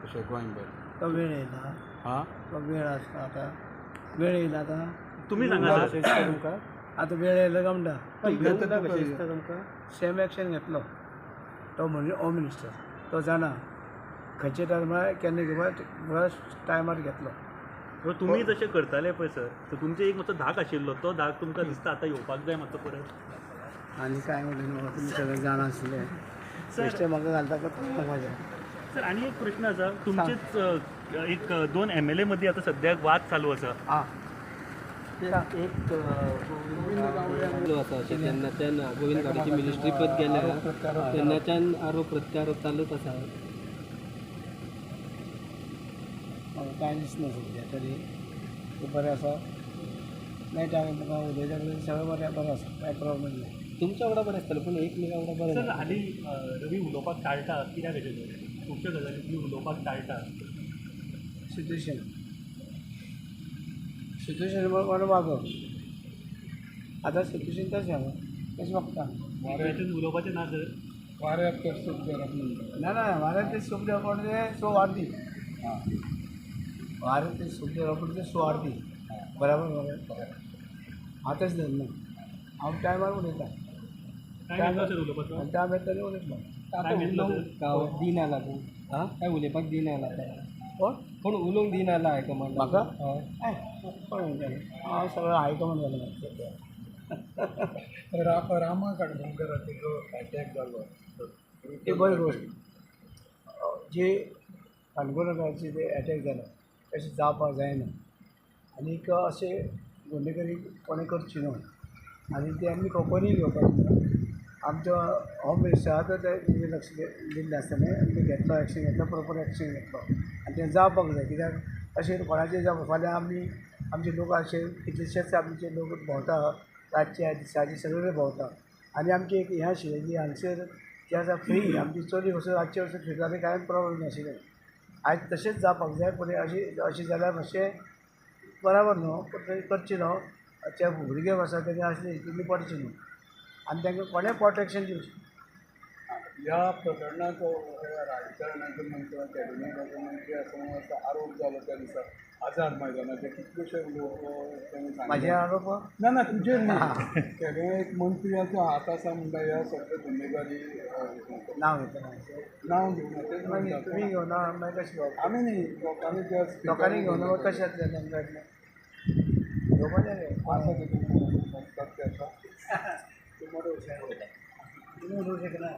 अशें गोंय भर तो वेळ येयला हां तो वेळ आसता आतां वेळ येयला आतां तुम्ही सांगा अशें दिसता तुमकां आतां वेळ येयला गमडा घेतला कशें दिसता तुमकां सेम एक्शन घेतलो तो म्हणजे होम मिनिस्टर तो जाणा खंयचे टायमार केन्ना घेवपाक बस टायमार घेतलो तुम्ही जशें करताले पळय सर तर तुमचे एक मातसो धाक आशिल्लो तो धाक तुमकां दिसता आतां येवपाक जाय मातसो परत आनी कांय म्हणलें तुमी सगळें जाणा आसलें सर बेश्टें म्हाका घालता मजा सर आनी एक प्रश्न आसा तुमचेच एक 2 MLA मदीं आतां सद्याक वाद चालू आसा आं एक आसा अशें तेन्नाच्यान गोविंद गावडेची मिनिस्ट्री पद गेल्या तेन्नाच्यान आरोप प्रत्यारोप चालूच आसा म्हाका कांय दिसना सद्या तरी तें बरें आसा मेळटा तुका उलयता उलयता सगळें बरें आसा कांय प्रॉब्लेम ना तुमच्या वांगडा बरें आसतलें पूण एकमेका वांगडा बरें सर ना. हालीं रवी उलोवपाक टाळटा कित्याक हेजेर खुबश्यो गजाली तुमी उलोवपाक टाळटा सिट्युएशन कोण वागप आतां सिट्युएशन तशें आहा तशें वागता हातून उलोवपाचें ना सर वाऱ्याक तर सूट करप म्हणटा ना ना वाऱ्यान ते सूप देवप ते सुवार्थी वाऱ्यान ते सूप देवप ते सुवार्थी बराबर हांव तशें धरना हांव टायमार उलयता काय घेतलो सर उलोवपाचो आनी टायम येता तरी उलयतलो काय घेतलो सर गांव दिन आला तूं आं काय उलयपाक दिन आला कोण कोण उलोवंक दिन आला हायकमांड म्हाका कोण म्हणटालें हांव सगळें हायकमांड जालें सद्या रामा काणकोणकराचो अटॅक जालो ती बरी गोश्ट जी काणकोणकाराची ते अटॅक जाला तशें जावपाक जायना आनीक अशें गुन्हेगारी कोणें करची न्हू आनी ती आमी कोंकणी घेवपाक जाय आमचो होम मिनिस्टराक तेजेर लक्ष दिल्लें आसतालें आनी ते घेतलो एक्शन घेतलो प्रोपर एक्शन घेतलो आनी तें जावपाक जाय कित्याक अशें कोणाचें जावं फाल्यां आमचे लोक अशे कितलेशेच आमचे लोक भोंवता रातचे दिसाचे सगळे भोंवता आनी आमची एक हें आशिल्लें की हांगसर जें आसा फ्री आमची चली वचून रातचे वचून फिरताले कांय प्रॉब्लम नाशिल्लें आयज तशेंच जावपाक जाय पूण अशें जाल्यार मातशें बराबर न्हू पूण तरी करचें न्हू ते भुरगे आसा तेणी आसली तुमी पडचे न्हू आनी तांकां कोणें प्रोटेक्शन दिवचें ह्या प्रकरणात राजकारणाचे मंत्री कॅबिनेटाचे मंत्री असं आरोप जालो त्या दिसा आझाद मैदानाचे कितलेशे लोक त्यांनी म्हाजे आरोप ना ना तुमचे न्ही कॅबिनेट मंत्री आसा हात आसा म्हणटा ह्या सगळे गुन्हेगारी नांव घेता नांव घेवना तेच मागीर म्हणटा तुमी घेवना मागीर कशें घेवप आमी न्ही लोकांनी त्या लोकांनी घेवना मागीर कशें जातलें तांकां घेवपाचें आसा ते तुमी म्हणटात ते आसा तुमी उलोवंक शकना